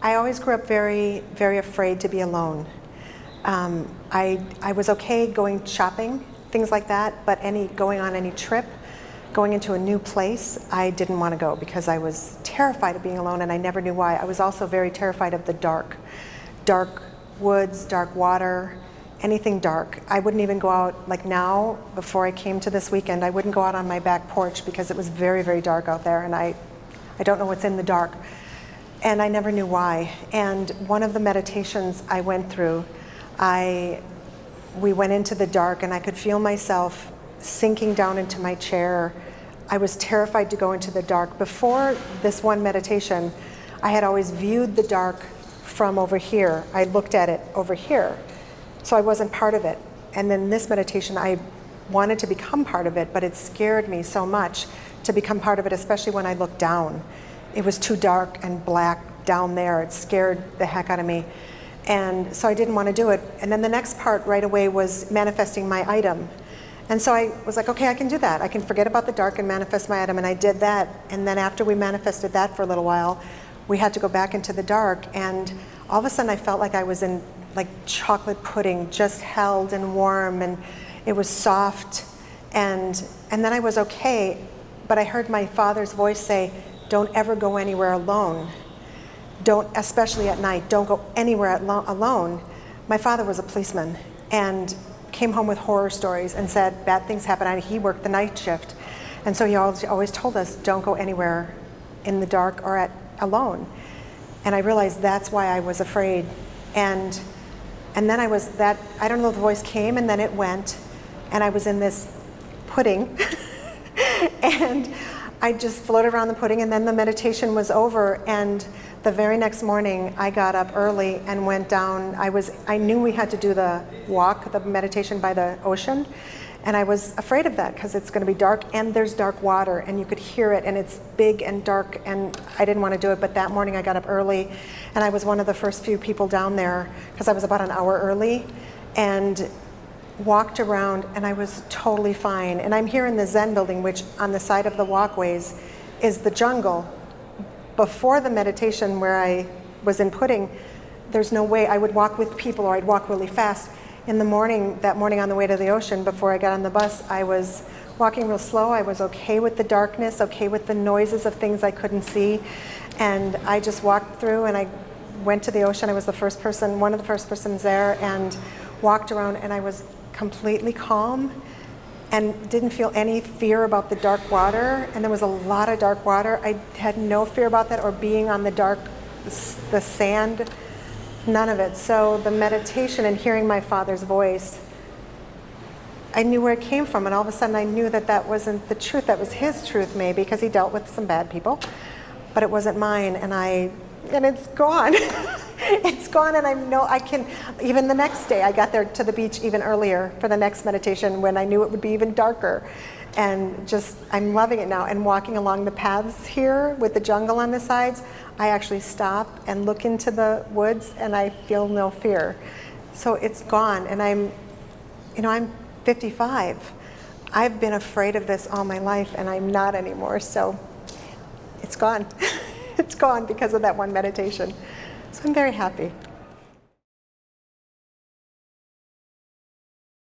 I always grew up very, very afraid to be alone. I was okay going shopping, things like that, but going on any trip, going into a new place, I didn't want to go because I was terrified of being alone, and I never knew why. I was also very terrified of the dark. Dark woods, dark water, anything dark. I wouldn't even go out, like now, before I came to this weekend, I wouldn't go out on my back porch because it was very, very dark out there, and I don't know what's in the dark. And I never knew why. And one of the meditations I went through, we went into the dark, and I could feel myself sinking down into my chair. I was terrified to go into the dark. Before this one meditation, I had always viewed the dark from over here. I looked at it over here, so I wasn't part of it. And then this meditation, I wanted to become part of it, but it scared me so much to become part of it, especially when I looked down. It was too dark and black down there. It scared the heck out of me. And so I didn't want to do it. And then the next part right away was manifesting my item. And so I was like, okay, I can do that. I can forget about the dark and manifest my item. And I did that. And then after we manifested that for a little while, we had to go back into the dark. And all of a sudden I felt like I was in like chocolate pudding, just held and warm, and it was soft. And then I was okay. But I heard my father's voice say, don't ever go anywhere alone. Don't, especially at night, don't go anywhere alone. My father was a policeman and came home with horror stories and said bad things happen. And he worked the night shift. And so he always told us, don't go anywhere in the dark or alone. And I realized that's why I was afraid. And then I don't know, the voice came and then it went. And I was in this pudding. And I just floated around the pudding, and then the meditation was over, and the very next morning I got up early and went down. I knew we had to do the walk, the meditation by the ocean, and I was afraid of that because it's going to be dark, and there's dark water, and you could hear it, and it's big and dark, and I didn't want to do it. But that morning I got up early, and I was one of the first few people down there because I was about an hour early, and walked around, and I was totally fine. And I'm here in the Zen building, which on the side of the walkways is the jungle. Before the meditation where I was in pudding, there's no way I would walk with people, or I'd walk really fast. In the morning, that morning on the way to the ocean, before I got on the bus, I was walking real slow. I was okay with the darkness, okay with the noises of things I couldn't see. And I just walked through, and I went to the ocean. I was one of the first persons there, and walked around, and I was completely calm and didn't feel any fear about the dark water. And there was a lot of dark water. I had no fear about that, or being on the sand, none of it. So the meditation and hearing my father's voice, I knew where it came from, and all of a sudden I knew that wasn't the truth. That was his truth, maybe, because he dealt with some bad people, but it wasn't mine. And it's gone. It's gone, and I can, even the next day, I got there to the beach even earlier for the next meditation when I knew it would be even darker. And just, I'm loving it now. And walking along the paths here with the jungle on the sides, I actually stop and look into the woods, and I feel no fear. So it's gone, and I'm 55. I've been afraid of this all my life, and I'm not anymore, so it's gone. It's gone because of that one meditation. So I'm very happy.